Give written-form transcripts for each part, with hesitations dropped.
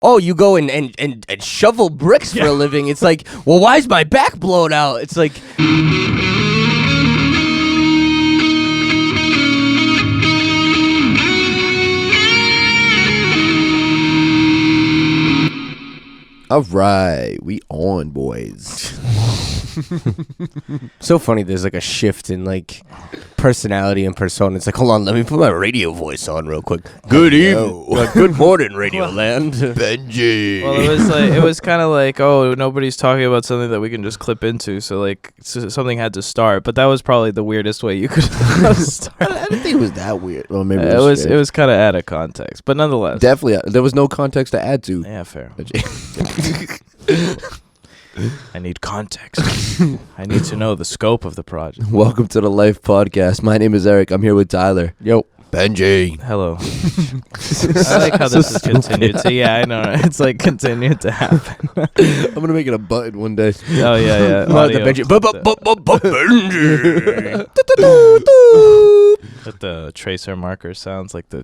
oh, you go and shovel bricks for a living. It's like, well, why is my back blown out? It's like... All right, we on, boys. So funny. There's like a shift in like personality and persona. It's like, hold on, let me put my radio voice on real quick. Good evening, good morning, Radio Land. Benji. Well, it was kind of like, oh, nobody's talking about something that we can just clip into, so like something had to start. But that was probably the weirdest way you could start. I didn't think it was that weird. Well, maybe it was kind of out of context, but nonetheless, definitely there was no context to add to. Yeah, fair. I need context. I need to know the scope of the project. Welcome to the Life Podcast. My name is Eric. I'm here with Tyler. Yo. Benji. Hello. I like how this has continued to, yeah, I know, right? It's like continued to happen. I'm going to make it a button one day. Oh, yeah. The Benji. Benji. But the tracer marker sounds like the...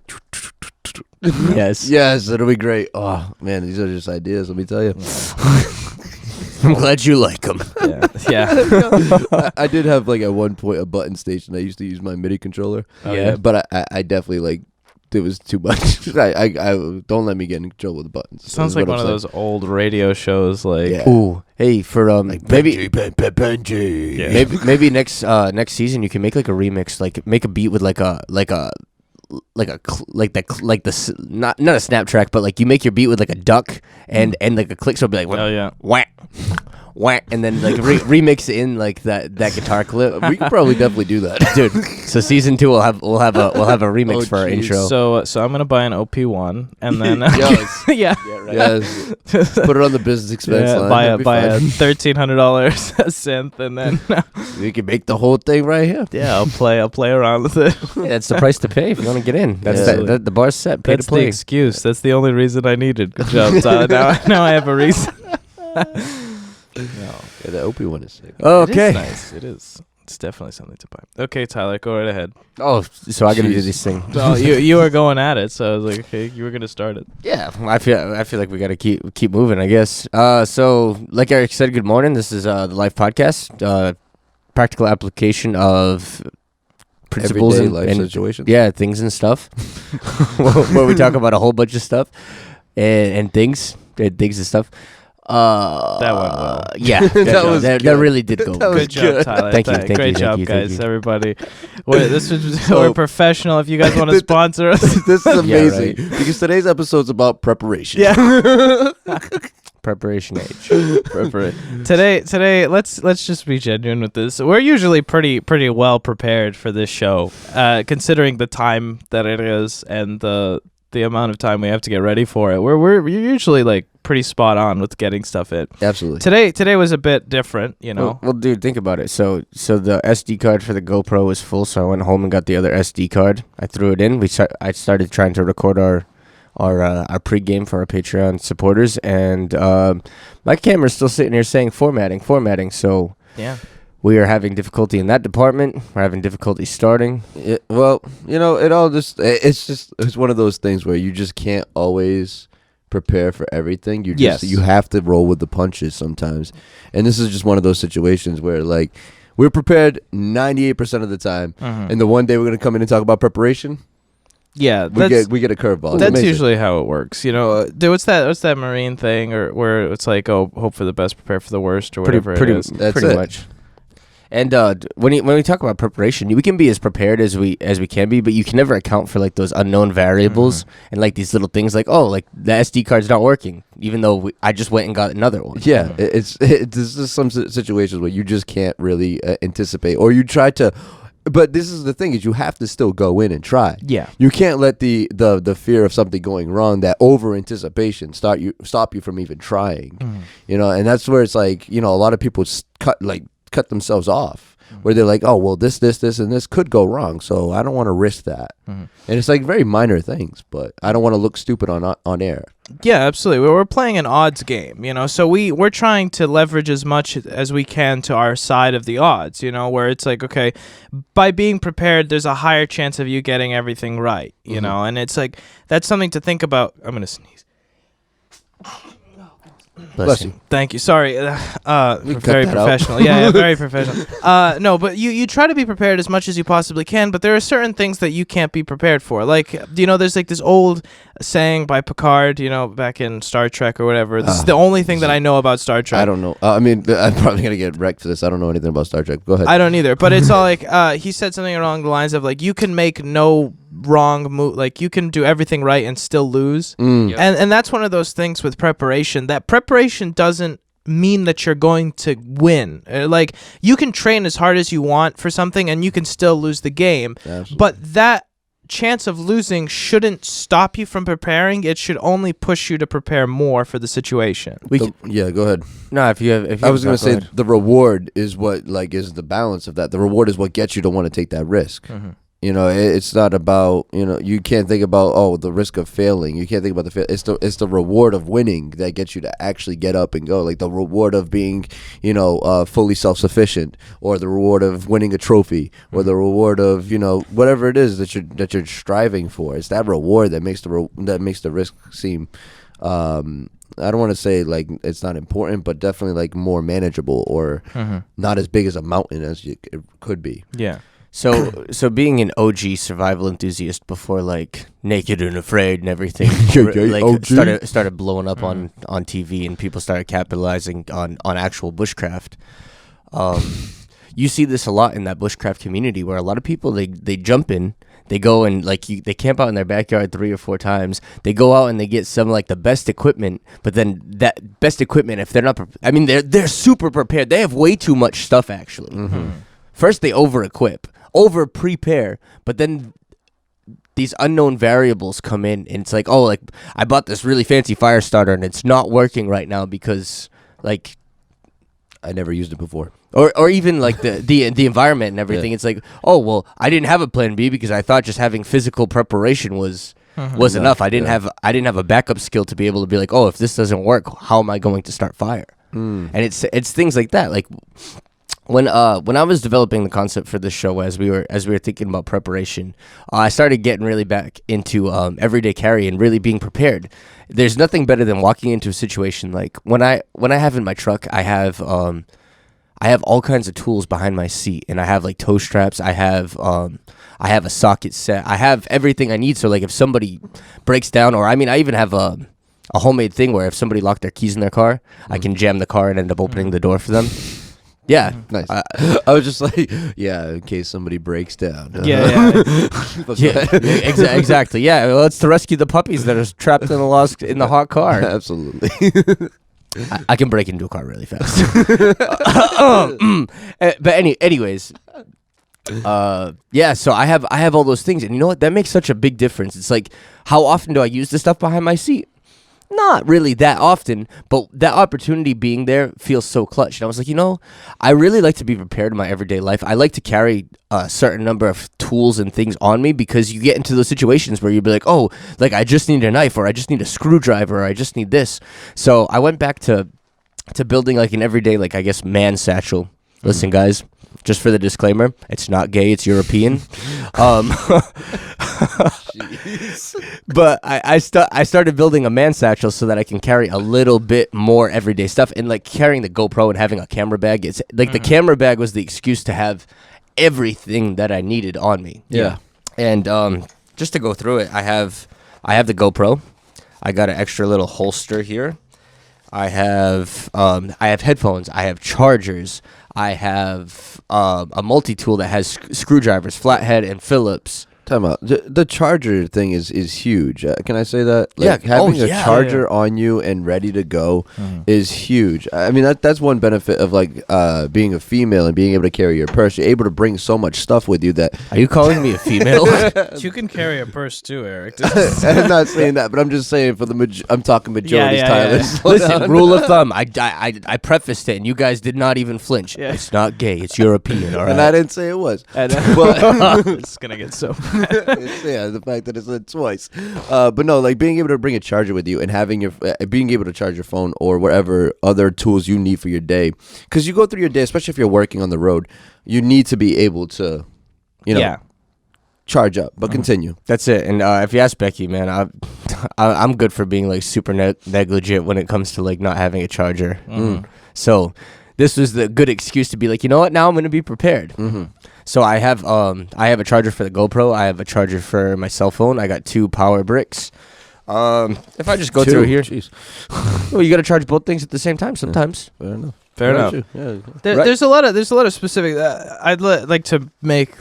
Yes, it'll be great. Oh, man, these are just ideas, let me tell you. I'm glad you like them. Yeah. I did have, like, at one point a button station. I used to use my MIDI controller. Oh, yeah. But I definitely, like, it was too much. I don't let me get in control with the buttons. Sounds like one of those old radio shows, like... Yeah. Ooh, hey, for like maybe Benji. Yeah. maybe next season you can make like a remix, like make a beat with not a snap track, but like you make your beat with like a duck and like a click, so it'll be like Oh, yeah. whack, whack, and then like remix in like that guitar clip. We could probably definitely do that, dude. So season 2 we'll have a remix for our intro. So I'm gonna buy an OP1 and then Yes. yeah. Right. Yes. Put it on the business expense line. buy a $1,300 synth and then We can make the whole thing right here. yeah, I'll play around with it. Yeah, that's the price to pay if you want to get in. That's Yeah. the bar's set. Pay That's to play. the excuse. That's the only reason I needed. Good job, Tyler. Now I have a reason. No. Yeah, the OP one is sick. Okay. It is nice. It is. It's definitely something to buy. Okay, Tyler, go right ahead. Oh, so I gotta do Jeez. this thing. Well, you were going at it, so I was like, okay, you were gonna start it. Yeah, I feel like we gotta keep moving, I guess. So like Eric said, good morning. This is the Life Podcast, practical application of principles Everyday life and situations. yeah, things and stuff. Where we talk about a whole bunch of stuff and things and stuff. That went well. Yeah, that really did go. Good job, Tyler. Thank you, Great job, thank guys. you. Everybody. We're professional. If you guys want to sponsor us, This is amazing right. because today's episode's about preparation. yeah. Preparation age. Today, let's just be genuine with this. We're usually pretty well prepared for this show, considering the time that it is and the amount of time we have to get ready for it. We're usually like pretty spot on with getting stuff in. Absolutely. Today was a bit different, you know. Well, dude, think about it. So the SD card for the GoPro was full, so I went home and got the other SD card. I threw it in. I started trying to record our pregame for our Patreon supporters, and my camera's still sitting here saying formatting. So Yeah. we are having difficulty in that department. We're having difficulty starting. Well, you know, it's one of those things where you just can't always prepare for everything. You have to roll with the punches sometimes. And this is just one of those situations where like we're prepared 98% of the time, and the one day we're going to come in and talk about preparation, Yeah, we get a curveball. That's usually how it works, you know. What's that Marine thing, or where it's like, oh, hope for the best, prepare for the worst, or whatever it is. That's pretty it. much. And when we talk about preparation, we can be as prepared as we can be, but you can never account for like those unknown variables and like these little things like, oh, like the SD card's not working, even though I just went and got another one. Yeah, there's just some situations where you just can't really anticipate, or you try to. But this is the thing: is you have to still go in and try. Yeah, you can't let the fear of something going wrong, that over anticipation, stop you from even trying. You know, and that's where it's like, you know, a lot of people cut themselves off, where they're like, oh, well, this, and this could go wrong, so I don't want to risk that. And it's like very minor things, but I don't want to look stupid on air. Yeah, absolutely. We're playing an odds game, you know, so we're trying to leverage as much as we can to our side of the odds, you know, where it's like, okay, by being prepared, there's a higher chance of you getting everything right, you know, and it's like, that's something to think about. I'm going to sneeze. Bless you. Thank you. Sorry. We can Very cut that out. professional. Yeah, very professional. No, but you try to be prepared as much as you possibly can, but there are certain things that you can't be prepared for. Like, there's like this old saying by Picard, back in Star Trek or whatever. This is the only thing that I know about Star Trek. I don't know. I mean, I'm probably going to get wrecked for this. I don't know anything about Star Trek. Go ahead. I don't either. But it's all like, he said something along the lines of, like, you can make no wrong move, like you can do everything right and still lose. Yep. And that's one of those things with preparation, that preparation doesn't mean that you're going to win. Like, you can train as hard as you want for something and you can still lose the game. Absolutely. But that chance of losing shouldn't stop you from preparing. It should only push you to prepare more for the situation. Yeah, go ahead. No, if you have, I was going to say the reward is what is the balance of that. The reward is what gets you to want to take that risk. Mm-hmm. It's not about, you can't think about, the risk of failing. You can't think about it's the reward of winning that gets you to actually get up and go. Like the reward of being, fully self-sufficient, or the reward of winning a trophy, or the reward of, whatever it is that you're striving for. It's that reward that makes the risk seem, I don't want to say like it's not important, but definitely like more manageable, or not as big as a mountain as it could be. Yeah. So being an OG survival enthusiast before like Naked and Afraid and everything, like OG? started blowing up on TV, and people started capitalizing on actual bushcraft. You see this a lot in that bushcraft community, where a lot of people they jump in, they go and they camp out in their backyard 3 or 4 times. They go out and they get some like the best equipment, but then that best equipment, if they're not, they're super prepared. They have way too much stuff actually. Mm-hmm. First they over-equip, over-prepare, but then these unknown variables come in, and it's like, oh, like I bought this really fancy fire starter and it's not working right now because like I never used it before. Or even like the environment and everything. Yeah. It's like, oh well, I didn't have a plan B because I thought just having physical preparation was enough. I didn't have a backup skill to be able to be like, oh, if this doesn't work, how am I going to start fire? And it's things like that. Like when I was developing the concept for this show, as we were thinking about preparation, I started getting really back into everyday carry and really being prepared. There's nothing better than walking into a situation like when I have in my truck, I have all kinds of tools behind my seat, and I have like toe straps. I have a socket set. I have everything I need. So like if somebody breaks down, or I even have a homemade thing where if somebody locked their keys in their car, I can jam the car and end up opening the door for them. Yeah, nice. I was just like, yeah, in case somebody breaks down. Yeah. Exactly. Yeah, well, it's to rescue the puppies that are trapped in the hot car. Absolutely. I can break into a car really fast. But anyways, yeah. So I have all those things, and you know what? That makes such a big difference. It's like, how often do I use the stuff behind my seat? Not really that often, but that opportunity being there feels so clutch. And I was like, I really like to be prepared in my everyday life. I like to carry a certain number of tools and things on me, because you get into those situations where you'd be like, oh, like I just need a knife, or I just need a screwdriver, or I just need this. So I went back to building like an everyday, like I guess, man satchel. Listen, guys, just for the disclaimer, it's not gay, it's European. But I started building a man satchel so that I can carry a little bit more everyday stuff. And like carrying the GoPro and having a camera bag, it's like the camera bag was the excuse to have everything that I needed on me. Yeah. And just to go through it, I have the GoPro. I got an extra little holster here. I have headphones. I have chargers. I have a multi-tool that has screwdrivers, flathead, and Phillips. Time out. The charger thing is huge. Can I say that? Yeah. Having a charger on you and ready to go is huge. I mean, that's one benefit of like being a female and being able to carry your purse. You're able to bring so much stuff with you that. Are you calling me a female? You can carry a purse too, Eric. I'm not saying that, but I'm just saying for I'm talking majorities, Tyler. Yeah. Listen, rule of thumb. I prefaced it, and you guys did not even flinch. Yeah. It's not gay. It's European. All right. And I didn't say it was. And, But it's gonna get so. yeah, the fact that it's said twice. But no, like being able to bring a charger with you and having your being able to charge your phone or whatever other tools you need for your day, because you go through your day, especially if you're working on the road, you need to be able to, charge up. But continue. That's it. And if you ask Becky, man, I'm good for being like super negligent when it comes to like not having a charger. So this was the good excuse to be like, you know what? Now I'm going to be prepared. So I have a charger for the GoPro. I have a charger for my cell phone. I got 2 power bricks. If I just go through here, well, you got to charge both things at the same time sometimes. Yeah. Fair enough. Yeah. There's a lot of specific. I'd like to make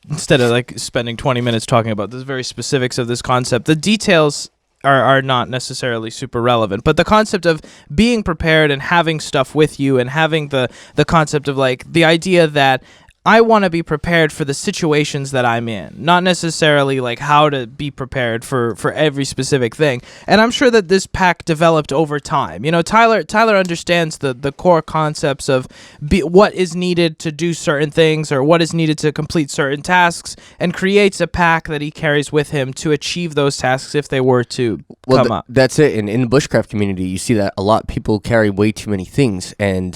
instead of like spending 20 minutes talking about the very specifics of this concept. The details are not necessarily super relevant, but the concept of being prepared and having stuff with you, and having the concept of like the idea that I want to be prepared for the situations that I'm in, not necessarily like how to be prepared for every specific thing. And I'm sure that this pack developed over time. You know, Tyler understands the core concepts of what is needed to do certain things or what is needed to complete certain tasks, and creates a pack that he carries with him to achieve those tasks if they were to come up. That's it. And in the bushcraft community, you see that a lot. People carry way too many things, and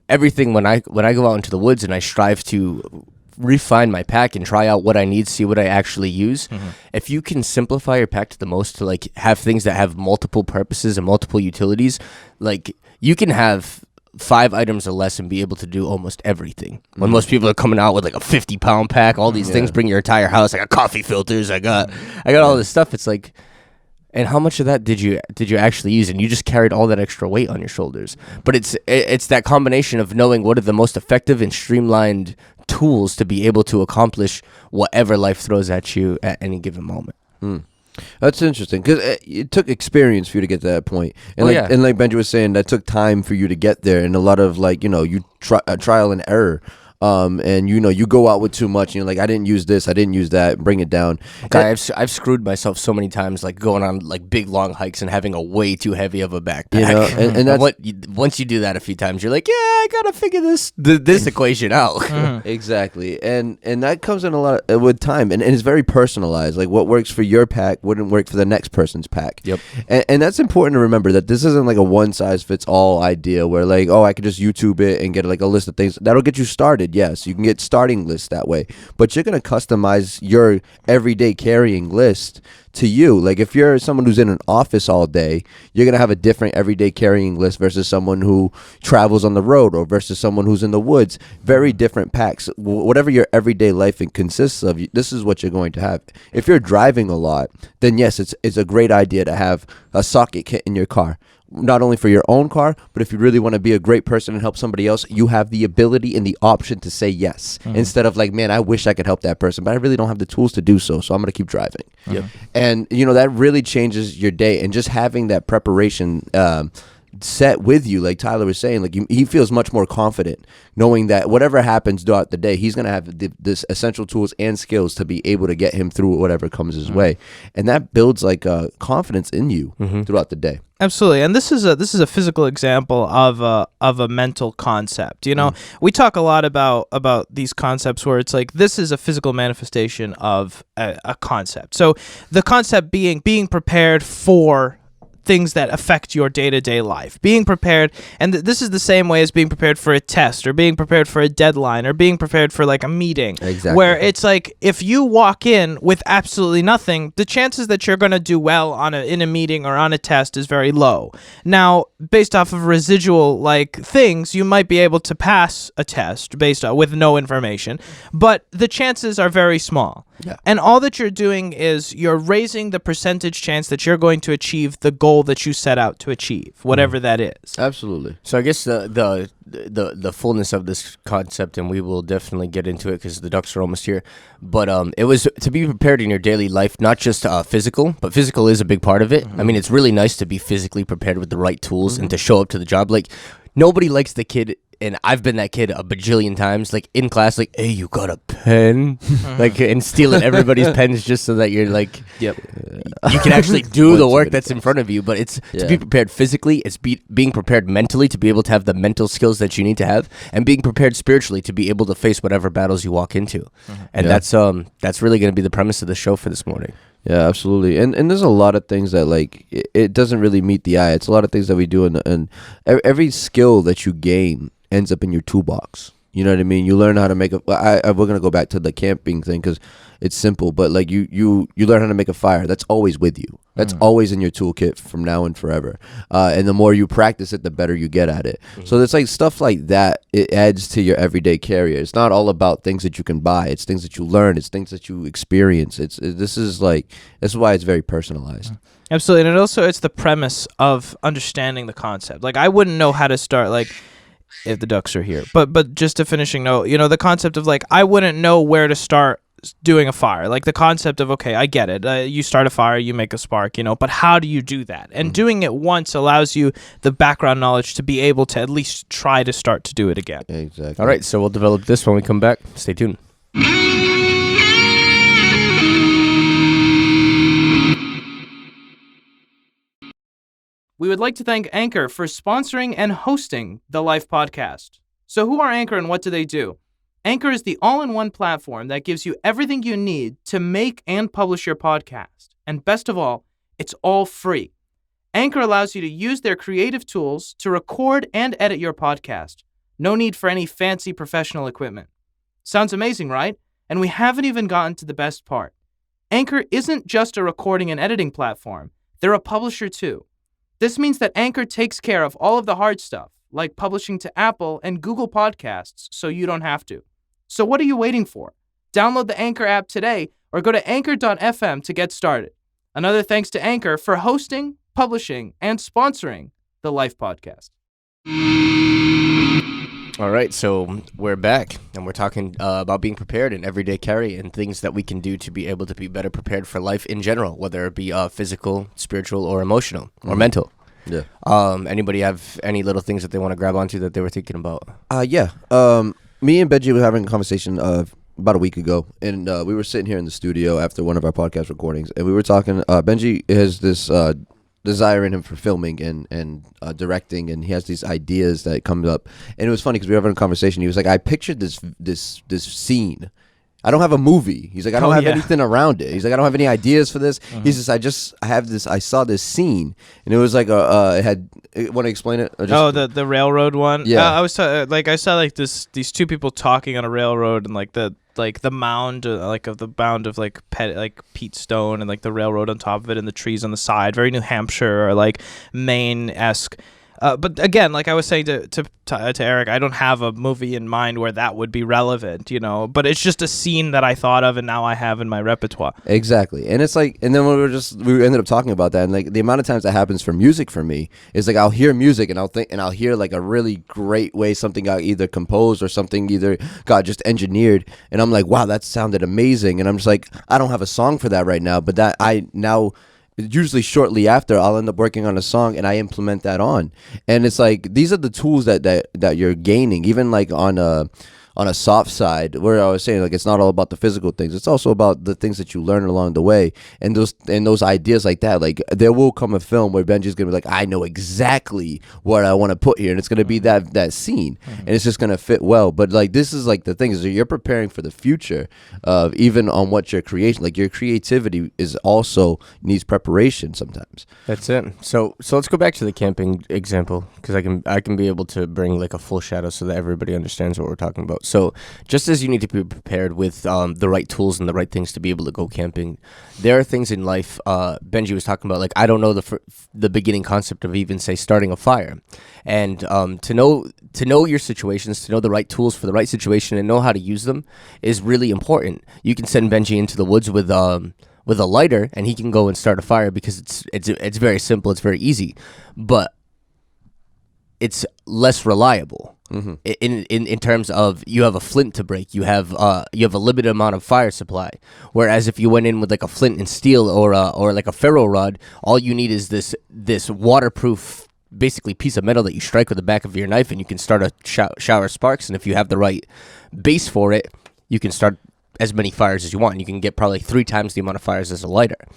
everything when I go out into the woods and I strive to refine my pack and try out what I need, see what I actually use. If you can simplify your pack to the most, to like have things that have multiple purposes and multiple utilities, like you can have 5 items or less and be able to do almost everything. When most people are coming out with like a 50-pound pack, all these things, bring your entire house. I got coffee filters. I got all this stuff. It's like, and how much of that did you actually use? And you just carried all that extra weight on your shoulders. But it's that combination of knowing what are the most effective and streamlined tools to be able to accomplish whatever life throws at you at any given moment. That's interesting, because it took experience for you to get to that point. And and like Benji was saying, that took time for you to get there, and a lot of like, you trial and error. And you go out with too much, and you're like, I didn't use this, I didn't use that, bring it down. I've screwed myself so many times, like going on like big long hikes and having a way too heavy of a backpack. And that's once you do that a few times, you're like, yeah, I gotta figure this equation out. Exactly, and that comes in a lot with time, and it's very personalized. Like what works for your pack wouldn't work for the next person's pack. Yep, and that's important to remember, that this isn't like a one size fits all idea where like, oh, I could just YouTube it and get like a list of things that'll get you started. Yes, you can get starting lists that way, but you're going to customize your everyday carrying list to you. Like if you're someone who's in an office all day, you're going to have a different everyday carrying list versus someone who travels on the road, or versus someone who's in the woods. Very different packs. Whatever your everyday life consists of, this is what you're going to have. If you're driving a lot, then yes, it's a great idea to have a socket kit in your car. Not only for your own car, but if you really want to be a great person and help somebody else, you have the ability and the option to say yes, instead of like, man, I wish I could help that person, but I really don't have the tools to do so I'm going to keep driving. And that really changes your day. And just having that preparation set with you, like Tyler was saying, like he feels much more confident knowing that whatever happens throughout the day, he's going to have this essential tools and skills to be able to get him through whatever comes his way. And that builds like confidence in you throughout the day. Absolutely, and this is a physical example of a mental concept. We talk a lot about these concepts where it's like this is a physical manifestation of a concept. So the concept being prepared for things that affect your day-to-day life, being prepared, and this is the same way as being prepared for a test, or being prepared for a deadline, or being prepared for like a meeting. Exactly. Where it's like if you walk in with absolutely nothing, the chances that you're going to do well in a meeting or on a test is very low. Now, based off of residual like things, you might be able to pass a test with no information, but the chances are very small. Yeah. And all that you're doing is you're raising the percentage chance that you're going to achieve the goal that you set out to achieve, whatever that is. Absolutely. So I guess the fullness of this concept, and we will definitely get into it because the ducks are almost here, but it was to be prepared in your daily life, not just physical, but physical is a big part of it. I mean, it's really nice to be physically prepared with the right tools and to show up to the job. Like, nobody likes the kid, and I've been that kid a bajillion times, like in class, like, hey, you got a pen? Like, and stealing everybody's pens just so that you're like, you can actually do the work that's in front of you. But it's to be prepared physically, it's being prepared mentally to be able to have the mental skills that you need to have, and being prepared spiritually to be able to face whatever battles you walk into. And that's really going to be the premise of the show for this morning. Yeah, absolutely. And there's a lot of things that like it doesn't really meet the eye. It's a lot of things that we do, and every skill that you gain ends up in your toolbox. You know what I mean? You learn how to make we're gonna go back to the camping thing because it's simple, but like you learn how to make a fire. That's always with you. That's always in your toolkit from now and forever. And the more you practice it, the better you get at it. So it's like stuff like that. It adds to your everyday carrier. It's not all about things that you can buy. It's things that you learn. It's things that you experience. This is why it's very personalized. Absolutely, and it's the premise of understanding the concept. Like I wouldn't know how to start if the ducks are here. But just a finishing note, the concept of I wouldn't know where to start doing a fire. Like the concept of, okay, I get it. You start a fire, you make a spark, but how do you do that? And doing it once allows you the background knowledge to be able to at least try to start to do it again. Exactly. All right, so we'll develop this when we come back. Stay tuned. We would like to thank Anchor for sponsoring and hosting the Life podcast. So who are Anchor and what do they do? Anchor is the all-in-one platform that gives you everything you need to make and publish your podcast. And best of all, it's all free. Anchor allows you to use their creative tools to record and edit your podcast. No need for any fancy professional equipment. Sounds amazing, right? And we haven't even gotten to the best part. Anchor isn't just a recording and editing platform. They're a publisher too. This means that Anchor takes care of all of the hard stuff, like publishing to Apple and Google Podcasts, so you don't have to. So what are you waiting for? Download the Anchor app today or go to anchor.fm to get started. Another thanks to Anchor for hosting, publishing, and sponsoring the Life podcast. All right, so we're back, and we're talking about being prepared in everyday carry and things that we can do to be able to be better prepared for life in general, whether it be physical, spiritual, or emotional, or mental. Yeah. Anybody have any little things that they want to grab onto that they were thinking about? Yeah. Me and Benji were having a conversation about a week ago, and we were sitting here in the studio after one of our podcast recordings, and we were talking. Benji has this desire in him for filming and directing, and he has these ideas that come up. And it was funny because we were having a conversation. He was like, "I pictured this scene. I don't have a movie." He's like, "I don't have anything around it." He's like, "I don't have any ideas for this." He's just, I have this. I saw this scene, and it was like it had. Want to explain it? Or just, the railroad one. Yeah, I was I saw these two people talking on a railroad, and the mound of the mound of Pete Stone, and the railroad on top of it, and the trees on the side, very New Hampshire or Maine-esque. But again, like I was saying to Eric, I don't have a movie in mind where that would be relevant, But it's just a scene that I thought of, and now I have in my repertoire. Exactly, and it's and then we ended up talking about that, and the amount of times that happens for music for me is I'll hear music and I'll hear a really great way something got either composed or something either got just engineered, and I'm like, wow, that sounded amazing, and I'm just like, I don't have a song for that right now, but that I now. Usually shortly after, I'll end up working on a song and I implement that on. And it's these are the tools that you're gaining, even on a soft side, where I was saying it's not all about the physical things. It's also about the things that you learn along the way. And those ideas like that, there will come a film where Benji's gonna be I know exactly what I want to put here, and it's gonna be that scene, and it's just gonna fit well. But this is the thing is you're preparing for the future, even on what your creation, your creativity is also needs preparation sometimes. That's it. So let's go back to the camping example, because I can be able to bring a full shadow so that everybody understands what we're talking about. So just as you need to be prepared with the right tools and the right things to be able to go camping, there are things in life. Benji was talking about I don't know the beginning concept of even say starting a fire, and to know your situations, to know the right tools for the right situation and know how to use them is really important. You can send Benji into the woods with a lighter and he can go and start a fire because it's very simple, it's very easy, but it's less reliable. Mm-hmm. In terms of you have a flint to break, you have a limited amount of fire supply. Whereas if you went in with a flint and steel or a ferro rod, all you need is this waterproof basically piece of metal that you strike with the back of your knife, and you can start a shower of sparks. And if you have the right base for it, you can start as many fires as you want. And you can get probably 3 times the amount of fires as a lighter.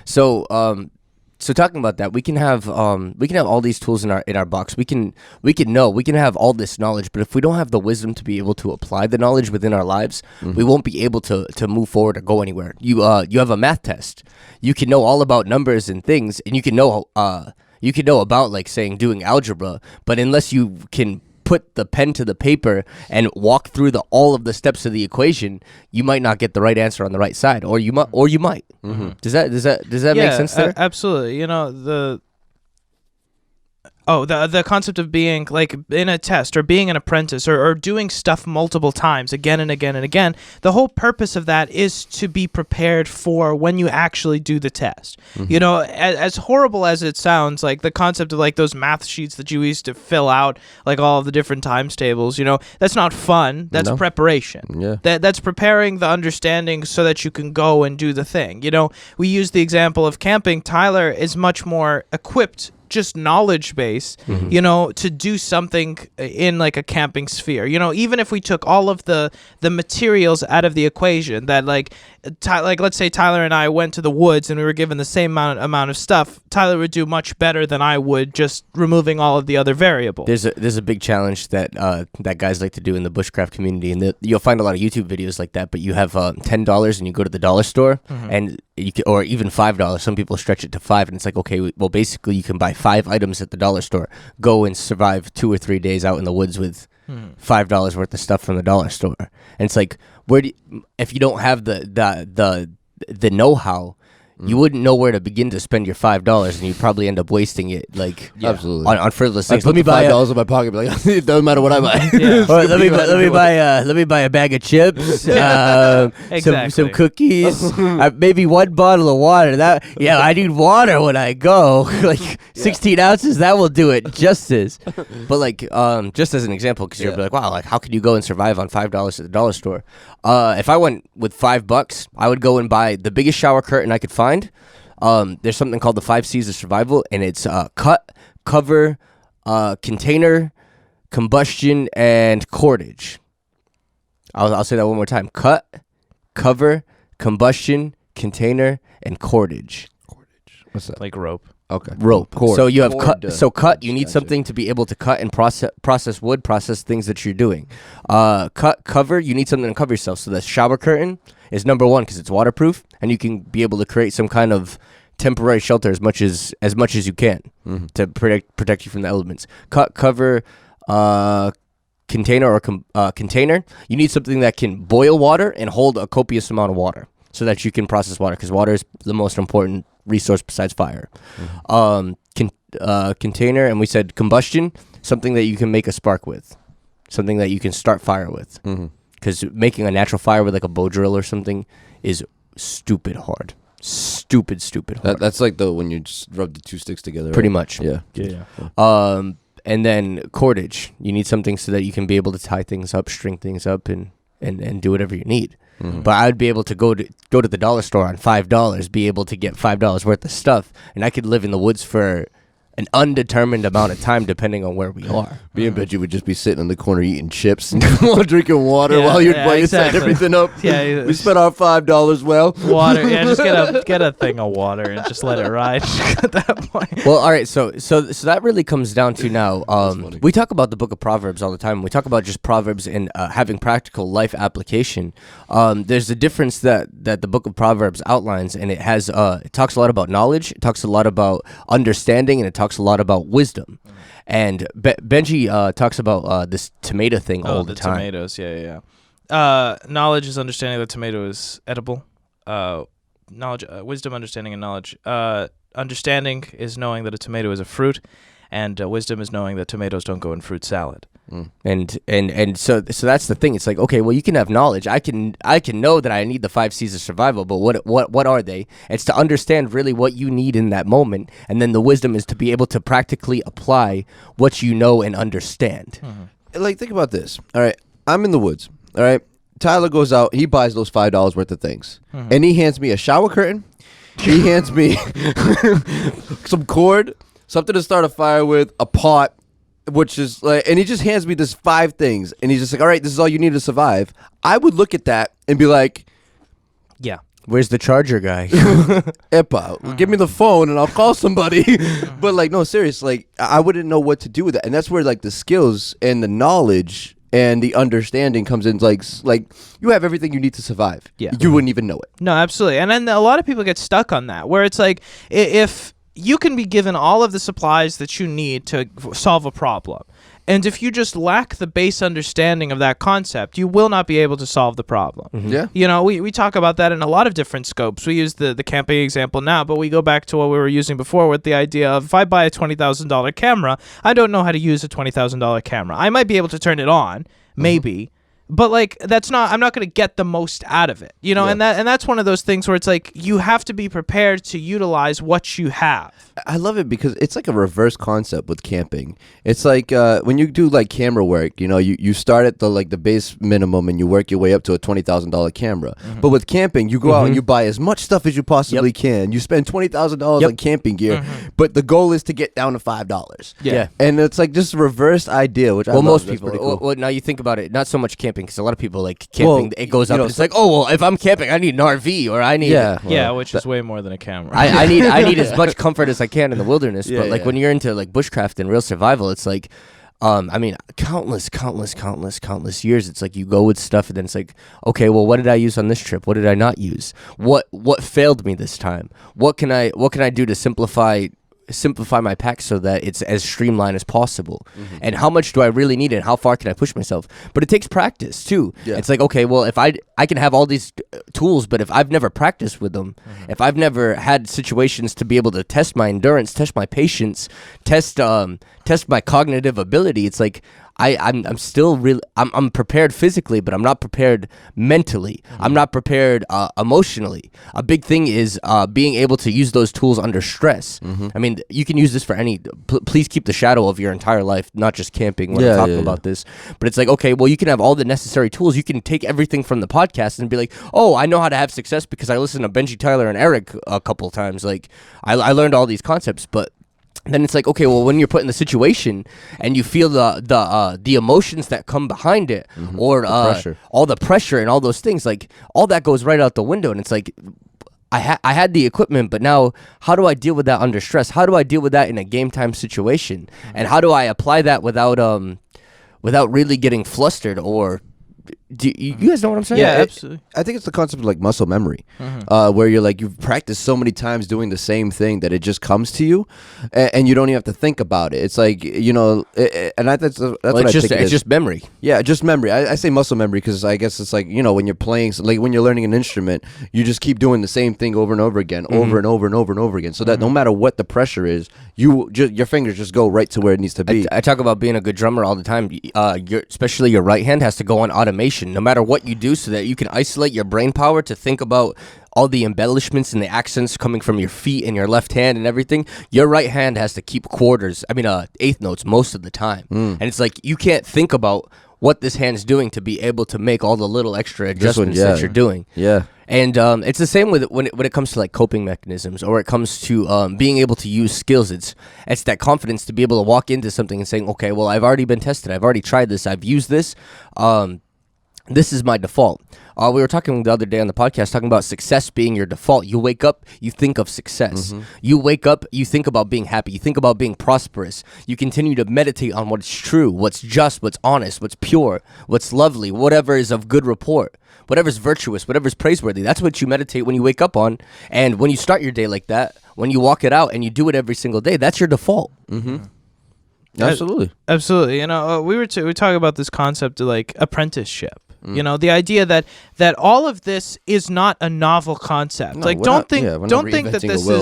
So talking about that, we can have all these tools in our box. We can have all this knowledge, but if we don't have the wisdom to be able to apply the knowledge within our lives, we won't be able to move forward or go anywhere. You have a math test. You can know all about numbers and things, and you can know about saying doing algebra, but unless you can put put the pen to the paper and walk through all of the steps of the equation, you might not get the right answer on the right side, or you might. Mm-hmm. Does that make sense there? Absolutely. You know, the concept of being like in a test or being an apprentice or doing stuff multiple times again and again and again. The whole purpose of that is to be prepared for when you actually do the test. You know, as horrible as it sounds, like the concept of like those math sheets that you used to fill out, like all of the different times tables, you know, that's not fun. That's preparation. Yeah. That's preparing the understanding so that you can go and do the thing. You know, we use the example of camping. Tyler is much more equipped, just knowledge base, you know, to do something in like a camping sphere. You know, even if we took all of the materials out of the equation, that like let's say Tyler and I went to the woods and we were given the same amount of stuff, Tyler would do much better than I would just removing all of the other variables. There's a big challenge that guys like to do in the bushcraft community, and you'll find a lot of YouTube videos like that. But you have $10 and you go to the dollar store, and you can, or even $5. Some people stretch it to $5, and it's like, okay, well, basically you can buy 5 items at the dollar store, go and survive 2 or 3 days out in the woods with $5 worth of stuff from the dollar store. And it's like, if you don't have the know-how, you wouldn't know where to begin to spend your $5, and you'd probably end up wasting it, like absolutely on frivolous I things. put $5 in my pocket, be like, it doesn't matter what I buy. Or let me buy a bag of chips, some cookies, maybe 1 bottle of water. I need water when I go. Like 16 ounces, that will do it justice. But like just as an example, because you're like, wow, like how could you go and survive on $5 at the dollar store? If I went with $5, I would go and buy the biggest shower curtain I could find. There's something called the 5 C's of survival, and it's cut, cover, container, combustion, and cordage. I'll say that one more time: cut, cover, combustion, container, and cordage. What's that? Like rope. Okay. Rope. Cord. So you have Cord. cut. So cut. You need Gotcha. something to be able to cut and process wood, process things that you're doing. Cover. You need something to cover yourself. So the shower curtain is number 1 because it's waterproof, and you can be able to create some kind of temporary shelter as much as you can to protect you from the elements. Cut, cover, container or container. You need something that can boil water and hold a copious amount of water, so that you can process water, because water is the most important resource besides fire. Container, and we said combustion, something that you can make a spark with, something that you can start fire with. Because making a natural fire with like a bow drill or something is stupid hard. Stupid hard. That's like when you just rub the 2 sticks together. Pretty right? much. Yeah. And then cordage. You need something so that you can be able to tie things up, string things up, and do whatever you need. But I'd be able to go to the dollar store on $5, be able to get $5 worth of stuff, and I could live in the woods for an undetermined amount of time, depending on where we are. Me and Benji would just be sitting in the corner eating chips and drinking water while you set everything up. Yeah, we spent our $5 well. Water. Yeah, just get a thing of water and just let it ride at that point. Well, all right. So that really comes down to now. We talk about the Book of Proverbs all the time. We talk about just Proverbs and having practical life application. There's a difference that the Book of Proverbs outlines, and it has it talks a lot about knowledge. It talks a lot about understanding, and it talks a lot about wisdom. And Benji talks about this tomato thing all the time. Tomatoes, yeah. Knowledge is understanding that tomato is edible. Knowledge, wisdom, understanding, and knowledge. Understanding is knowing that a tomato is a fruit, and wisdom is knowing that tomatoes don't go in fruit salad. And so that's the thing. It's like, okay, well, you can have knowledge. I can know that I need the 5 C's of survival, but what are they? It's to understand really what you need in that moment, and then the wisdom is to be able to practically apply what you know and understand. Like, think about this. All right, I'm in the woods. All right, Tyler goes out. He buys those $5 worth of things, and he hands me a shower curtain. He hands me some cord, something to start a fire with, a pot. Which is like, and he just hands me this 5 things, and he's just like, all right, this is all you need to survive. I would look at that and be like, yeah, where's the charger guy? Epa, give me the phone and I'll call somebody. But like, no, serious, like, I wouldn't know what to do with that. And that's where like the skills and the knowledge and the understanding comes in. Like you have everything you need to survive. Yeah. You wouldn't even know it. No, absolutely. And then a lot of people get stuck on that, where it's like, if you can be given all of the supplies that you need to solve a problem, And if you just lack the base understanding of that concept, you will not be able to solve the problem. Yeah. You know, we talk about that in a lot of different scopes. We use the camping example now, but we go back to what we were using before with the idea of, if I buy a $20,000 camera, I don't know how to use a $20,000 camera. I might be able to turn it on, maybe. But like, I'm not going to get the most out of it, you know. And that's one of those things where it's like, you have to be prepared to utilize what you have. I love it because it's like a reverse concept with camping. It's like when you do like camera work, you know, you start at the base minimum and you work your way up to a $20,000 camera. But with camping, you go out and you buy as much stuff as you possibly can. You spend $20,000 on camping gear, but the goal is to get down to $5. Yeah. And it's like this reversed idea, which I love. Most That's people. pretty cool. Well, now you think about it, not so much camping, because a lot of people like camping. Well, it goes you up. know, And it's like, oh well, if I'm camping, I need an RV, or I need Which is way more than a camera. I need as much comfort as I can in the wilderness. Yeah, but like yeah. when you're into like bushcraft and real survival, it's like, I mean, countless years. It's like you go with stuff, and then it's like, okay, well, what did I use on this trip? What did I not use? What failed me this time? What can I do to simplify my pack so that it's as streamlined as possible? And how much do I really need, and how far can I push myself? But it takes practice too. It's like, okay, well, if I can have all these tools, but if I've never practiced with them, if I've never had situations to be able to test my endurance, test my patience, test my cognitive ability, it's like I'm still really I'm prepared physically, but I'm not prepared mentally. I'm not prepared emotionally. A big thing is being able to use those tools under stress. I mean, you can use this for any. Please keep the shadow of your entire life, not just camping when I'm talking about this. But it's like, okay, well, you can have all the necessary tools. You can take everything from the podcast and be like, oh, I know how to have success because I listened to Benji, Tyler, and Eric a couple times. Like, I learned all these concepts, but then it's like, okay, well, when you're put in the situation and you feel the emotions that come behind it, or all the pressure and all those things, like all that goes right out the window. And it's like, I had the equipment, but now how do I deal with that under stress? How do I deal with that in a game time situation? And how do I apply that without really getting flustered? Or do you guys know what I'm saying? Yeah, absolutely. I think it's the concept of like muscle memory, where you're like, you've practiced so many times doing the same thing that it just comes to you, and you don't even have to think about it. It's like, you know, and that's what I think it's just memory. Yeah, just memory. I say muscle memory because I guess it's like, you know, when you're playing, like when you're learning an instrument, you just keep doing the same thing over and over again, over and over and over and over again, so that no matter what the pressure is, your fingers just go right to where it needs to be. I talk about being a good drummer all the time. Especially your right hand has to go on automation, no matter what you do, so that you can isolate your brain power to think about all the embellishments and the accents coming from your feet and your left hand and everything. Your right hand has to keep eighth notes most of the time. And it's like, you can't think about what this hand's doing to be able to make all the little extra adjustments that you're doing. Yeah. And it's the same with when it comes to like coping mechanisms, or it comes to being able to use skills. It's that confidence to be able to walk into something and saying, okay, well, I've already been tested. I've already tried this. I've used this. This is my default. We were talking the other day on the podcast, talking about success being your default. You wake up, you think of success. You wake up, you think about being happy. You think about being prosperous. You continue to meditate on what's true, what's just, what's honest, what's pure, what's lovely, whatever is of good report, whatever's virtuous, whatever's praiseworthy. That's what you meditate when you wake up on. And when you start your day like that, when you walk it out and you do it every single day, that's your default. Absolutely. Absolutely. You know, we talk about this concept of like apprenticeship. You know, the idea that all of this is not a novel concept. No, like, we're don't not- think yeah, we're not don't think that reinventing this the wheel.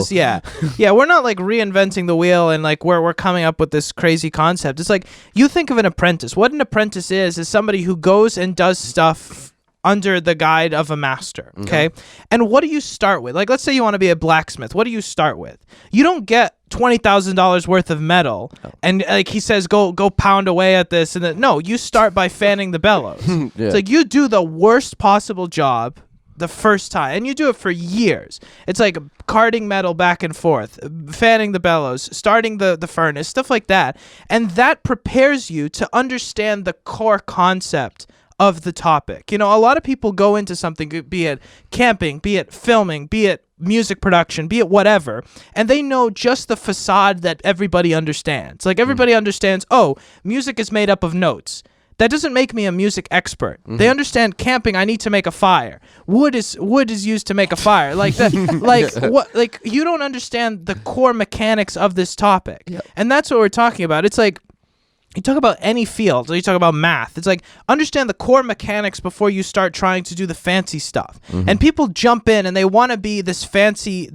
is we're not like reinventing the wheel and like we're coming up with this crazy concept. It's like, you think of an apprentice. What an apprentice is somebody who goes and does stuff under the guide of a master, okay? And what do you start with? Like, let's say you want to be a blacksmith. What do you start with? You don't get $20,000 worth of metal, and like he says, go pound away at this, and then no, you start by fanning the bellows. It's like, you do the worst possible job the first time, and you do it for years. It's like carting metal back and forth, fanning the bellows, starting the furnace, stuff like that, and that prepares you to understand the core concept of the topic. You know, a lot of people go into something, be it camping, be it filming, be it music production, be it whatever, and they know just the facade that everybody understands. Like, everybody understands, oh, music is made up of notes. That doesn't make me a music expert. They understand camping, I need to make a fire. Wood is used to make a fire. Like that, like what, like, you don't understand the core mechanics of this topic. And that's what we're talking about. It's like, you talk about any field, or you talk about math. It's like, understand the core mechanics before you start trying to do the fancy stuff. And people jump in and they want to be this fancy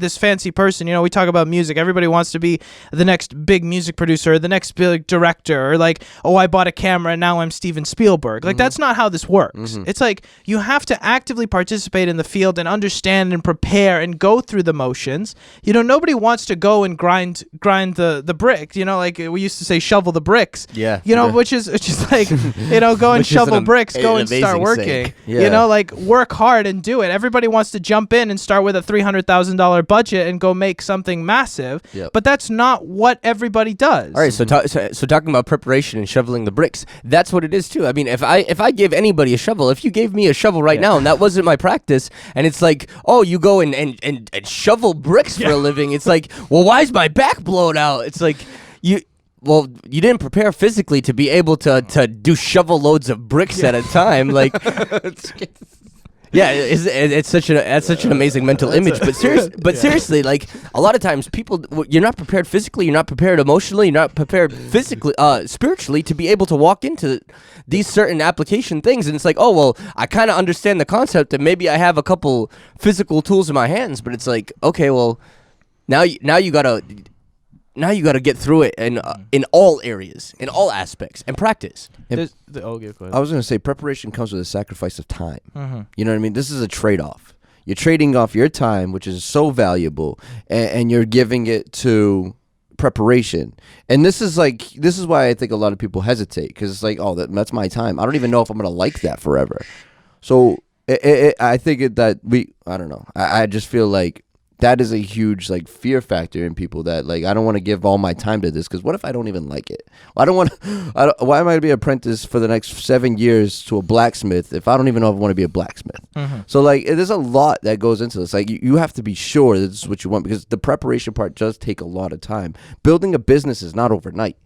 person. You know, we talk about music. Everybody wants to be the next big music producer, or the next big director, or like, oh, I bought a camera and now I'm Steven Spielberg. Like, that's not how this works. It's like, you have to actively participate in the field and understand and prepare and go through the motions. You know, nobody wants to go and grind the brick. You know, like we used to say, shovel the bricks. Yeah. You know, which is like, you know, go and Which is shovel an bricks, go an and start amazing working. saying. You know, like, work hard and do it. Everybody wants to jump in and start with a $300,000 budget and go make something massive. Yep. But that's not what everybody does. All right, so talking about preparation and shoveling the bricks, that's what it is too. I mean, if I give anybody a shovel, if you gave me a shovel right now and that wasn't my practice, and it's like, oh, you go and shovel bricks for a living, it's like, well, why is my back blown out? It's like, you didn't prepare physically to be able to do shovel loads of bricks at a time. Like, yeah, it's such an amazing mental image. But seriously, like, a lot of times people, you're not prepared physically, you're not prepared emotionally, you're not prepared physically, spiritually to be able to walk into these certain application things. And it's like, oh, well, I kind of understand the concept, and maybe I have a couple physical tools in my hands. But it's like, okay, well, now you gotta get through it in all areas, in all aspects, and practice. I was going to say, preparation comes with a sacrifice of time. You know what I mean? This is a trade-off. You're trading off your time, which is so valuable, and you're giving it to preparation. And this is why I think a lot of people hesitate, because it's like, oh, that's my time. I don't even know if I'm going to like that forever. So I think I don't know. I just feel like that is a huge like fear factor in people, that like, I don't want to give all my time to this, because what if I don't even like it? Well, why am I going to be an apprentice for the next 7 years to a blacksmith if I don't even know if I want to be a blacksmith? So like, there's a lot that goes into this. Like, you have to be sure that this is what you want, because the preparation part does take a lot of time. Building a business is not overnight.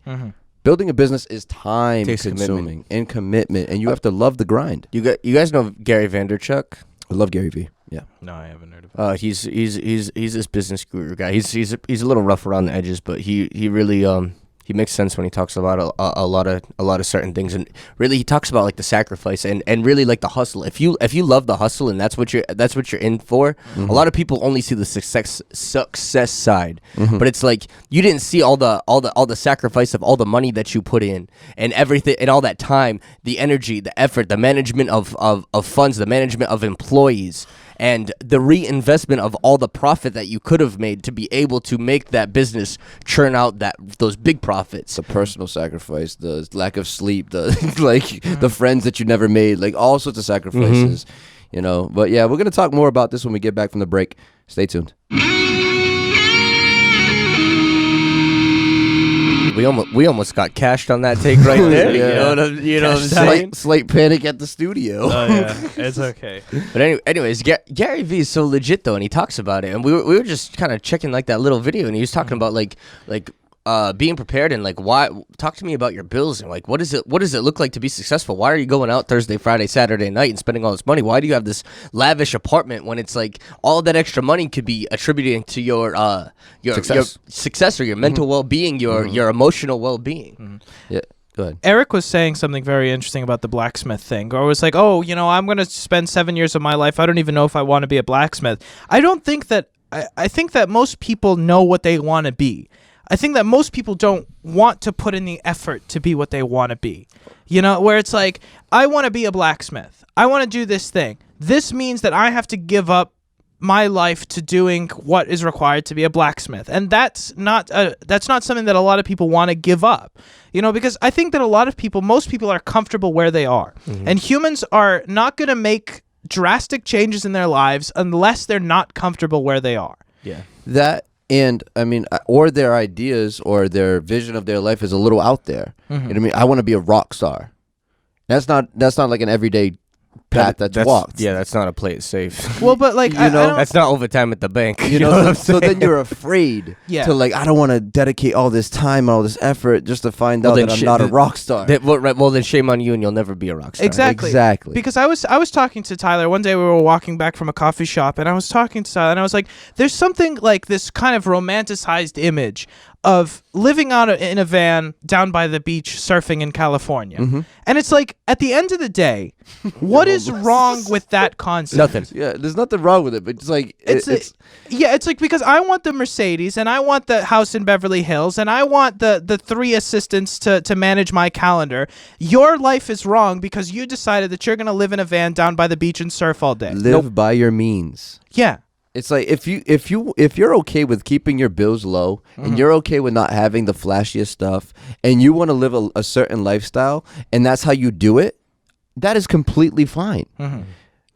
Building a business is time consuming and commitment, and you have to love the grind. You guys know Gary Vaynerchuk? I love Gary Vee. Yeah. No, I haven't heard of it. He's this business guru guy. He's a little rough around the edges, but he really he makes sense when he talks about a lot of certain things, and really he talks about like the sacrifice and really like the hustle. If you love the hustle and that's what you're in for, a lot of people only see the success side, but it's like, you didn't see all the sacrifice of all the money that you put in and everything, and all that time, the energy, the effort, the management of funds, the management of employees, and the reinvestment of all the profit that you could have made to be able to make that business churn out those big profits. The personal sacrifice, the lack of sleep, the the friends that you never made, like all sorts of sacrifices, you know. But yeah, we're gonna talk more about this when we get back from the break. Stay tuned. We almost got cashed on that take right there. You know what I'm saying? Slight panic at the studio. Oh yeah, it's okay. But anyways, Gary Vee is so legit though, and he talks about it. And we were just kind of checking like that little video, and he was talking about like being prepared, and like, why. Talk to me about your bills, and like, what does it look like to be successful? Why are you going out Thursday, Friday, Saturday night and spending all this money? Why do you have this lavish apartment when it's like all that extra money could be attributed to your success or your mental well-being, your emotional well-being? Yeah. Go ahead. Eric was saying something very interesting about the blacksmith thing. Or it was like, oh, you know, I'm going to spend 7 years of my life. I don't even know if I want to be a blacksmith. I don't think that. I think that most people know what they want to be. I think that most people don't want to put in the effort to be what they want to be. You know, where it's like, I want to be a blacksmith. I want to do this thing. This means that I have to give up my life to doing what is required to be a blacksmith. And that's not something that a lot of people want to give up. You know, because I think that most people are comfortable where they are. And humans are not going to make drastic changes in their lives unless they're not comfortable where they are. Yeah. That, and I mean, or their ideas or their vision of their life is a little out there. You know what I mean? I want to be a rock star. That's not like an everyday path that's walked. Yeah, that's not a play it safe. Well, but like, You know, That's not overtime at the bank. You know, so then you're afraid Yeah. to like, I don't want to dedicate all this time, all this effort just to find out then that I'm not a rock star. Well, then shame on you, and you'll never be a rock star. Exactly. Because I was talking to Tyler one day. We were walking back from a coffee shop, and I was talking to Tyler, and I was like, "There's something like this kind of romanticized image of living out in a van down by the beach surfing in California, and it's like at the end of the day, what is wrong with that concept? Nothing. Yeah, there's nothing wrong with it, but it's like It's like because I want the Mercedes and I want the house in Beverly Hills and I want the 3 assistants to manage my calendar. Your life is wrong because you decided that you're gonna live in a van down by the beach and surf all day. live by your means. Yeah. It's like if you're okay with keeping your bills low and you're okay with not having the flashiest stuff and you want to live a certain lifestyle and that's how you do it, that is completely fine.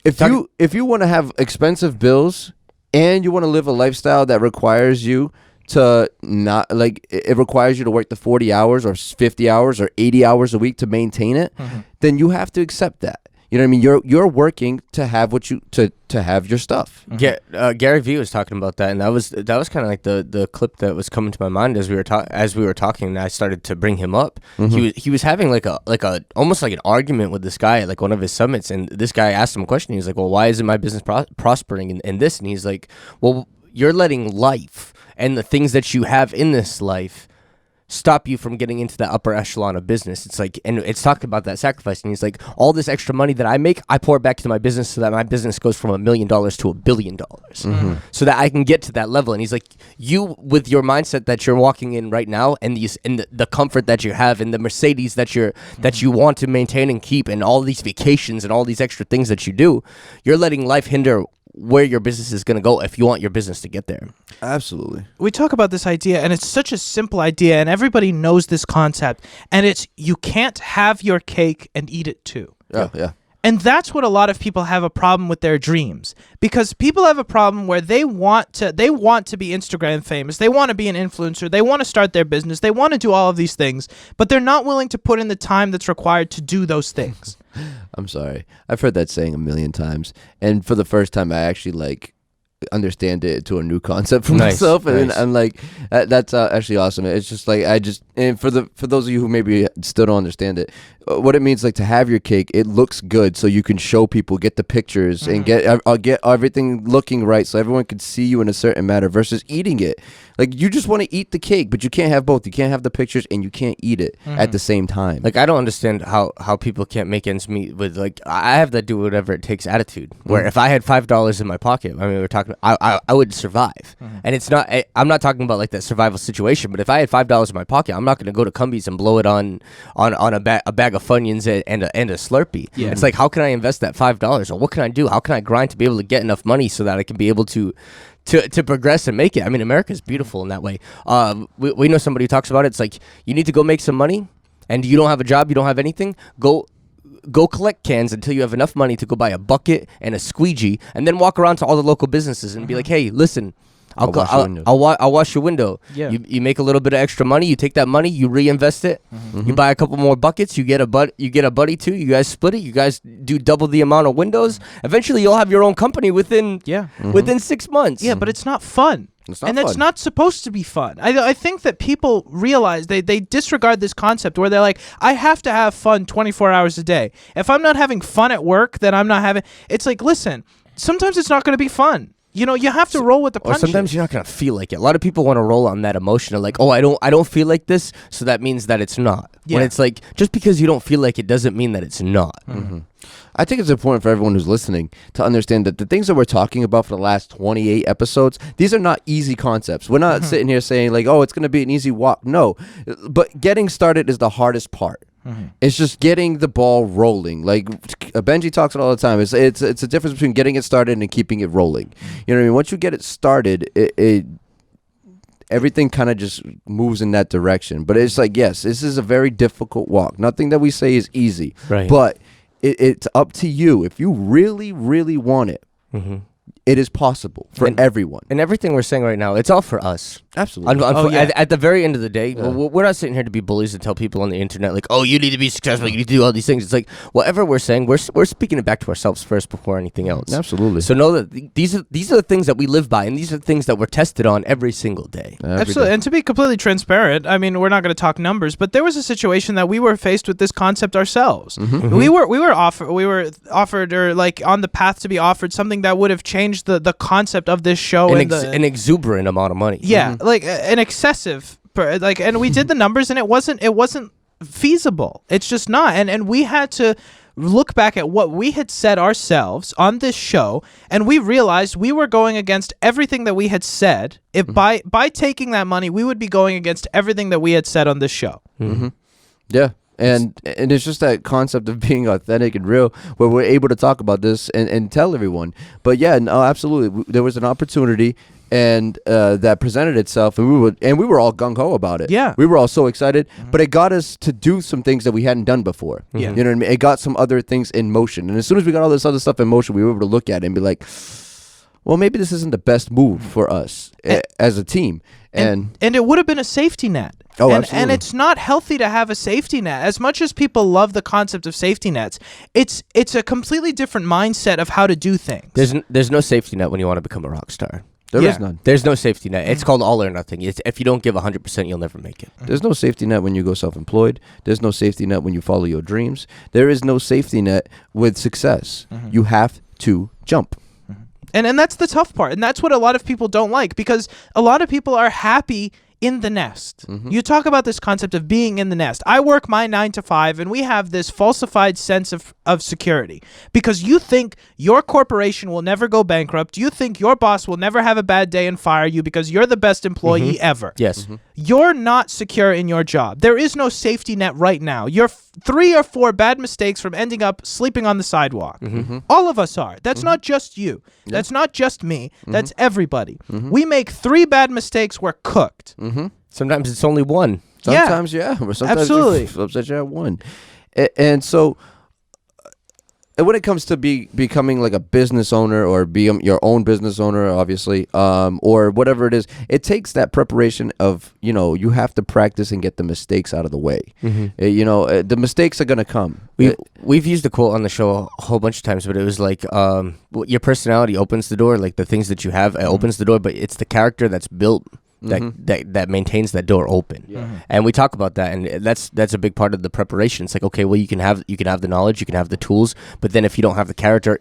If you want to have expensive bills and you want to live a lifestyle that requires you to not like it requires you to work the 40 hours or 50 hours or 80 hours a week to maintain it, then you have to accept that. You know what I mean? You're working to have what you to have your stuff. Yeah, Gary Vee was talking about that, and that was kind of like the clip that was coming to my mind as we were talking. And I started to bring him up. He was having like a almost like an argument with this guy at like one of his summits, and this guy asked him a question. He was like, "Well, why isn't my business prospering in this?" And he's like, "Well, you're letting life and the things that you have in this life stop you from getting into the upper echelon of business." It's like, and it's talking about that sacrifice, and he's like, all this extra money that I make, I pour it back to my business so that my business goes from $1 million to $1 billion, so that I can get to that level. And he's like, you with your mindset that you're walking in right now, and the comfort that you have, and the Mercedes that you want to maintain and keep, and all these vacations and all these extra things that you do, you're letting life hinder where your business is going to go if you want your business to get there. Absolutely. We talk about this idea, and it's such a simple idea, and everybody knows this concept, and it's you can't have your cake and eat it too. Yeah. And that's what a lot of people have a problem with their dreams, because people have a problem where they want to be Instagram famous, they want to be an influencer, they want to start their business, they want to do all of these things, but they're not willing to put in the time that's required to do those things. I'm sorry. I've heard that saying a million times, and for the first time, I actually like understand it to a new concept for myself, and I'm like, that's actually awesome. It's just like and for those of you who maybe still don't understand it, what it means, like, to have your cake, it looks good so you can show people, get the pictures, and get everything looking right so everyone can see you in a certain manner, versus eating it. Like, you just want to eat the cake, but you can't have both. You can't have the pictures and you can't eat it at the same time. Like, I don't understand how people can't make ends meet with, like, I have that do whatever it takes attitude, where if I had $5 in my pocket, I mean, we're talking, I would survive. And it's not, I'm not talking about like that survival situation, but if I had $5 in my pocket, I'm not going to go to Combustion and blow it on a bag of Funyuns and a Slurpee. Yeah. It's like, how can I invest that $5? Or what can I do? How can I grind to be able to get enough money so that I can be able to progress and make it? I mean, America's beautiful in that way. We know somebody who talks about it. It's like, you need to go make some money, and you don't have a job, you don't have anything, go collect cans until you have enough money to go buy a bucket and a squeegee, and then walk around to all the local businesses and be like, hey, listen, I'll wash your window. Yeah. You make a little bit of extra money. You take that money, you reinvest it. You buy a couple more buckets. You get a buddy too. You guys split it. You guys do double the amount of windows. Eventually, you'll have your own company within 6 months. Yeah, but it's not fun. That's not supposed to be fun. I think that people realize they disregard this concept where they're like, I have to have fun 24 hours a day. If I'm not having fun at work, then I'm not having. It's like, listen, sometimes it's not going to be fun. You know, you have to roll with the punches. Or sometimes you're not going to feel like it. A lot of people want to roll on that emotion of like, oh, I don't feel like this, so that means that it's not. Yeah. When it's like, just because you don't feel like it doesn't mean that it's not. I think it's important for everyone who's listening to understand that the things that we're talking about for the last 28 episodes, these are not easy concepts. We're not sitting here saying like, oh, it's going to be an easy walk. No, but getting started is the hardest part. It's just getting the ball rolling. Like Benji talks all the time. It's a difference between getting it started and keeping it rolling. You know what I mean? Once you get it started, everything kind of just moves in that direction. But it's like, yes, this is a very difficult walk. Nothing that we say is easy. Right. But it's up to you. If you really, really want it, it is possible for everyone. And everything we're saying right now, it's all for us. Absolutely. At the very end of the day, we're not sitting here to be bullies and tell people on the internet like, oh, you need to be successful, you need to do all these things. It's like whatever we're saying, we're speaking it back to ourselves first before anything else. Absolutely. So know that these are the things that we live by, and these are the things that we're tested on every single day. Absolutely. And to be completely transparent, I mean, we're not going to talk numbers, but there was a situation that we were faced with this concept ourselves. We were offered or like on the path to be offered something that would have changed the concept of this show, an exuberant amount of money. Yeah, like an excessive, and we did the numbers, and it wasn't feasible. It's just not, and we had to look back at what we had said ourselves on this show, and we realized we were going against everything that we had said. If by taking that money, we would be going against everything that we had said on this show. Yeah. And it's just that concept of being authentic and real where we're able to talk about this and tell everyone. But yeah, no, absolutely. There was an opportunity and that presented itself, and we were all gung-ho about it. Yeah. We were all so excited, but it got us to do some things that we hadn't done before. Yeah. You know what I mean? It got some other things in motion. And as soon as we got all this other stuff in motion, we were able to look at it and be like, well, maybe this isn't the best move for us as a team. And it would have been a safety net. Oh, absolutely. And absolutely. it's not healthy to have a safety net. As much as people love the concept of safety nets, it's a completely different mindset of how to do things. There's no safety net when you want to become a rock star. There is none. There's no safety net. It's called all or nothing. If you don't give 100%, you'll never make it. There's no safety net when you go self-employed. There's no safety net when you follow your dreams. There is no safety net with success. You have to jump. And that's the tough part. And that's what a lot of people don't like, because a lot of people are happy in the nest. You talk about this concept of being in the nest. I work my 9 to 5, and we have this falsified sense of security because you think your corporation will never go bankrupt. You think your boss will never have a bad day and fire you because you're the best employee ever. Yes. You're not secure in your job. There is no safety net right now. You're 3 or 4 bad mistakes from ending up sleeping on the sidewalk. All of us are. That's not just you. That's not just me. That's everybody. We make 3 bad mistakes, we're cooked. Sometimes it's only one. Sometimes, yeah. Or sometimes Absolutely. Sometimes you have one. And so when it comes to becoming like a business owner or be your own business owner, obviously, or whatever it is, it takes that preparation of, you have to practice and get the mistakes out of the way. The mistakes are going to come. We've used the quote on the show a whole bunch of times, but it was like, your personality opens the door, like the things that you have, it opens the door, but it's the character that's built that maintains that door open. And we talk about that, and that's a big part of the preparation. It's like, okay, well, you can have the knowledge, you can have the tools, but then if you don't have the character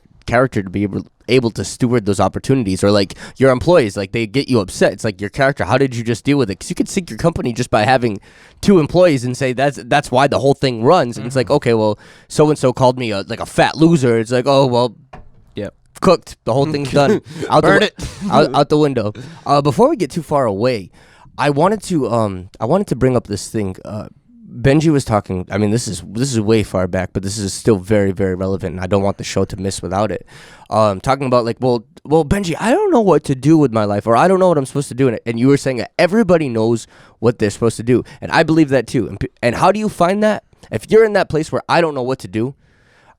to be able to steward those opportunities, or like your employees, like they get you upset, it's like your character, how did you just deal with it? Because you could sink your company just by having 2 employees and say that's why the whole thing runs. And it's like, okay, well, so and so called me a fat loser. It's like, oh well, cooked. The whole thing's done. Burn it out the window. Before we get too far away, I wanted to bring up this thing. Benji was talking. I mean, this is way far back, but this is still very, very relevant, and I don't want the show to miss without it. Talking about like, well, Benji, I don't know what to do with my life, or I don't know what I'm supposed to do in it. And you were saying that everybody knows what they're supposed to do, and I believe that too. And how do you find that? If you're in that place where I don't know what to do,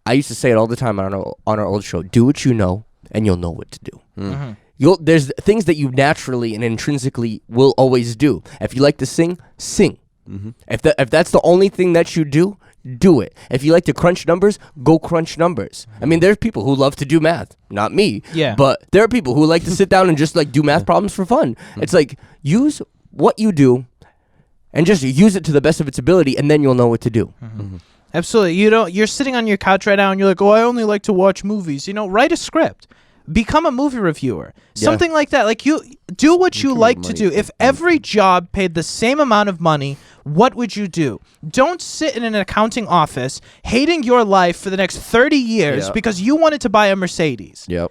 I used to say it all the time on our old show. Do what you know, and you'll know what to do. There's things that you naturally and intrinsically will always do. If you like to sing, sing. If that's the only thing that you do it. If you like to crunch numbers, go crunch numbers. I mean, there's people who love to do math. Not me. Yeah. But there are people who like to sit down and just like do math problems for fun. It's like, use what you do and just use it to the best of its ability, and then you'll know what to do. Absolutely. You're sitting on your couch right now and you're like, oh, I only like to watch movies. Write a script. Become a movie reviewer. Something like that. Like, you do what you like to do. If every job paid the same amount of money, what would you do? Don't sit in an accounting office hating your life for the next 30 years because you wanted to buy a Mercedes. Yep.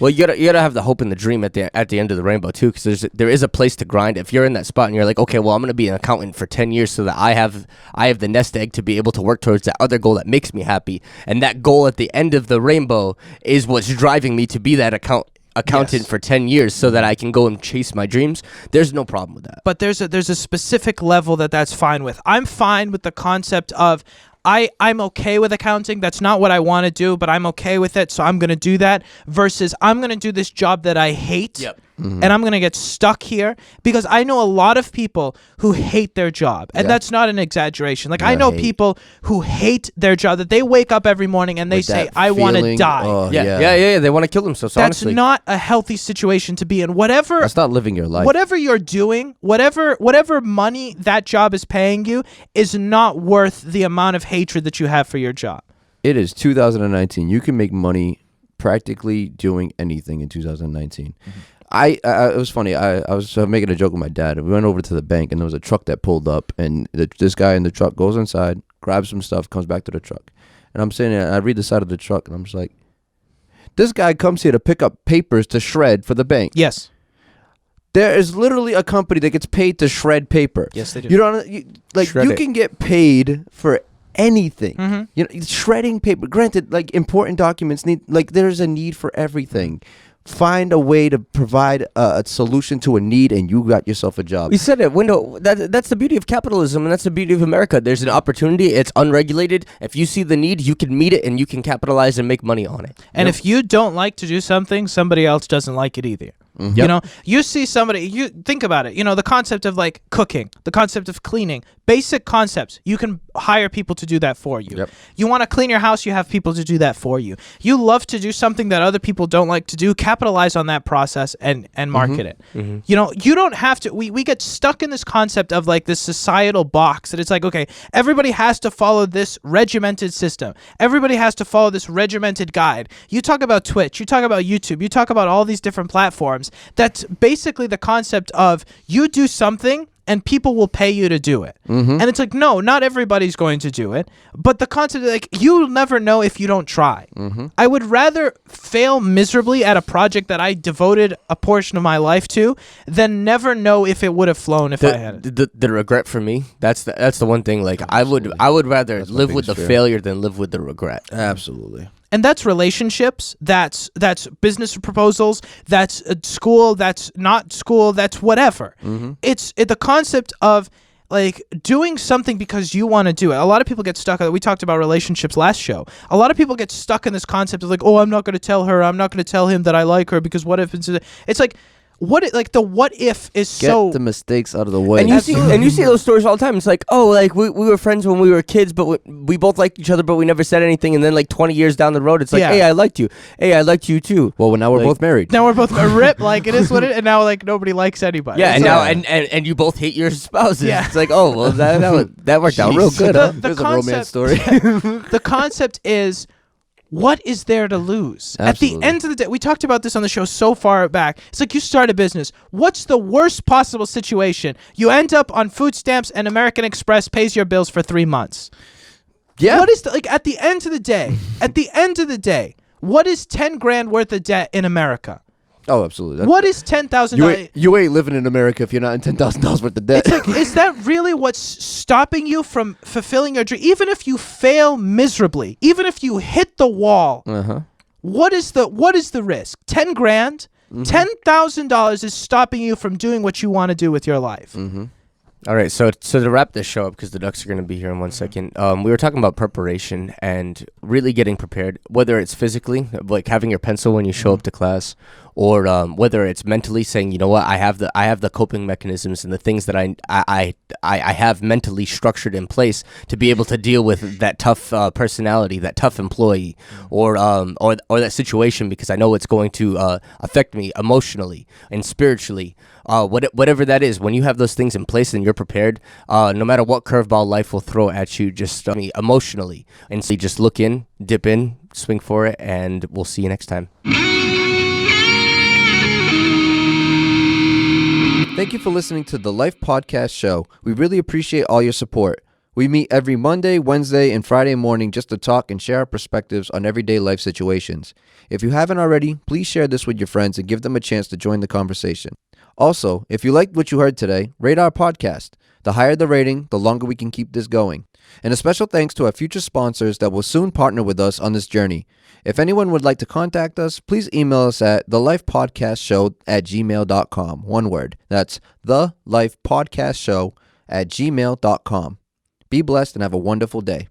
Well, you gotta have the hope and the dream at the end of the rainbow too, because there is a place to grind. If you're in that spot and you're like, okay, well, I'm gonna be an accountant for 10 years so that I have the nest egg to be able to work towards that other goal that makes me happy, and that goal at the end of the rainbow is what's driving me to be that accountant for 10 years so that I can go and chase my dreams. There's no problem with that. But there's a specific level that's fine with. I'm fine with the concept of I'm okay with accounting. That's not what I want to do, but I'm okay with it, so I'm going to do that, versus I'm going to do this job that I hate and I'm going to get stuck here, because I know a lot of people who hate their job, and that's not an exaggeration. Like, I know people who hate their job, that they wake up every morning and they say, I want to die. Yeah. They want to kill themselves. That's honestly. not a healthy situation to be in. That's not living your life. Whatever you're doing, whatever money that job is paying you is not worth the amount of hatred that you have for your job. It is 2019. You can make money practically doing anything in 2019. It was funny. I was making a joke with my dad. We went over to the bank, and there was a truck that pulled up, and this guy in the truck goes inside, grabs some stuff, comes back to the truck. And I'm sitting there, and I read the side of the truck, and I'm just like, this guy comes here to pick up papers to shred for the bank. Yes. There is literally a company that gets paid to shred paper. Yes, they do. You can get paid for anything. Shredding paper. Granted, like, important documents there's a need for everything. Find a way to provide a solution to a need, and you got yourself a job. We said it, window. That's the beauty of capitalism, and that's the beauty of America. There's an opportunity. It's unregulated. If you see the need, you can meet it, and you can capitalize and make money on it. And if you don't like to do something, somebody else doesn't like it either. You know, you see somebody, you think about it, the concept of like cooking, the concept of cleaning, basic concepts. You can hire people to do that for you. Yep. You want to clean your house, you have people to do that for you. You love to do something that other people don't like to do, capitalize on that process and market it. You don't have to, we get stuck in this concept of like this societal box that it's like, okay, everybody has to follow this regimented system. Everybody has to follow this regimented guide. You talk about Twitch, you talk about YouTube, you talk about all these different platforms. That's basically the concept of you do something and people will pay you to do it. And it's like, no, not everybody's going to do it. But the concept of like, you'll never know if you don't try. I would rather fail miserably at a project that I devoted a portion of my life to than never know if it would have flown if I had it. The regret for me, that's the one thing. Like, I would rather live with the failure than live with the regret. Absolutely. And that's relationships, that's business proposals, that's school, that's not school, that's whatever. It's the concept of like doing something because you want to do it. A lot of people get stuck. We talked about relationships last show. A lot of people get stuck in this concept of like, oh, I'm not going to tell her, I'm not going to tell him that I like her because what if it's like, what if is Get the mistakes out of the way. And you see those stories all the time. It's like, oh, like we were friends when we were kids, but we both liked each other, but we never said anything. And then like 20 years down the road, it's like, hey, I liked you. Hey, I liked you too. Well, now we're both married. Now we're both rip. Like it is what it is. And now like nobody likes anybody. Yeah, and now and you both hate your spouses. Yeah. It's like, oh, well, that worked out real good. There's a romance story. The concept is, what is there to lose? Absolutely. At the end of the day, we talked about this on the show so far back. It's like you start a business. What's the worst possible situation? You end up on food stamps and American Express pays your bills for 3 months. Yeah. What is at the end of the day, what is 10 grand worth of debt in America? Oh, absolutely. What is $10,000? You ain't living in America if you're not in $10,000 worth of debt. It's like, is that really what's stopping you from fulfilling your dream? Even if you fail miserably, even if you hit the wall, what is the risk? 10 grand? $10,000 is stopping you from doing what you want to do with your life. All right, so to wrap this show up, because the Ducks are going to be here in 1 second, we were talking about preparation and really getting prepared, whether it's physically, like having your pencil when you show up to class, or whether it's mentally saying, you know what, I have the coping mechanisms and the things that I have mentally structured in place to be able to deal with that tough personality, that tough employee, or that situation, because I know it's going to affect me emotionally and spiritually. Whatever that is, when you have those things in place and you're prepared, no matter what curveball life will throw at you, just emotionally. And so you just look in, dip in, swing for it, and we'll see you next time. Thank you for listening to the Life Podcast Show. We really appreciate all your support. We meet every Monday, Wednesday, and Friday morning just to talk and share our perspectives on everyday life situations. If you haven't already, please share this with your friends and give them a chance to join the conversation. Also, if you liked what you heard today, rate our podcast. The higher the rating, the longer we can keep this going. And a special thanks to our future sponsors that will soon partner with us on this journey. If anyone would like to contact us, please email us at thelifepodcastshow@gmail.com. One word. That's thelifepodcastshow@gmail.com. Be blessed and have a wonderful day.